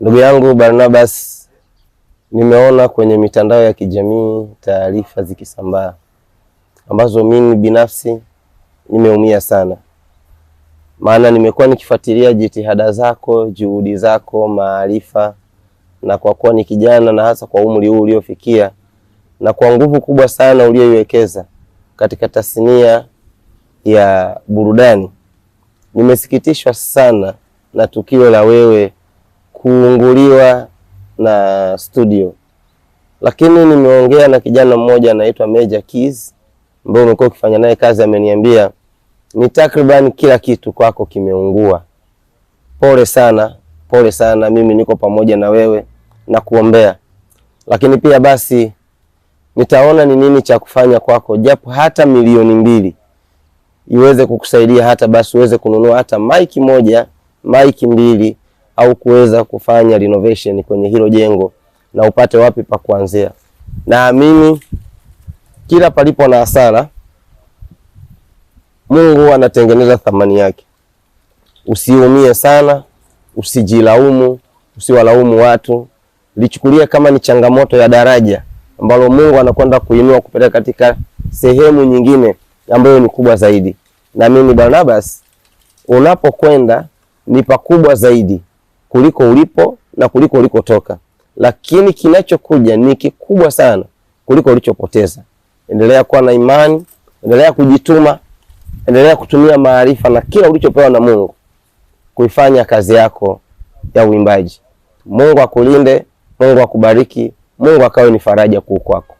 Ndugu yangu Barnabas, nimeona kwenye mitandao ya kijamii taarifa zikisambaa ambazo mimi binafsi nimeumia sana, maana nimekuwa nikifuatilia jitihada zako, juhudi zako, maarifa, na kwa kuwa ni kijana na hasa kwa umri huu uliofikia na kwa nguvu kubwa sana ulioiwekeza katika tasnia ya burudani, nimesikitishwa sana na tukio la wewe kuunguliwa na studio. Lakini nimeongea na kijana mmoja anaitwa Major Keys ambaye umekuwa ukifanya naye kazi, ameniambia ni takriban kila kitu kwako kimeungua. Pole sana, pole sana, mimi niko pamoja na wewe na kuombea. Lakini pia basi nitaona ni nini cha kufanya kwako, japo hata milioni 2 iweze kukusaidia, hata basi uweze kununua hata maiki moja, maiki 2, au kuweza kufanya renovation kwenye hilo jengo na upate wapi pa kuanzia. Naamini kila palipo na hasara Mungu anatengeneza thamani yake. Usiumie sana, usijilaumu, usiwalaumu watu. Lichukulia kama ni changamoto ya daraja ambalo Mungu anakwenda kuinua kupeleka katika sehemu nyingine ambayo ni kubwa zaidi. Na mimi Barnabas, unapokwenda ni pakubwa zaidi kuliko ulipo na kuliko ulikotoka, lakini kinachokuja ni kikubwa sana kuliko ulichopoteza. Endelea kuwa na imani, endelea kujituma, endelea kutumia maarifa na kila ulichopewa na Mungu kuifanya kazi yako ya uimbaji. Mungu akulinde, Mungu akubariki, Mungu akawe ni faraja kwako.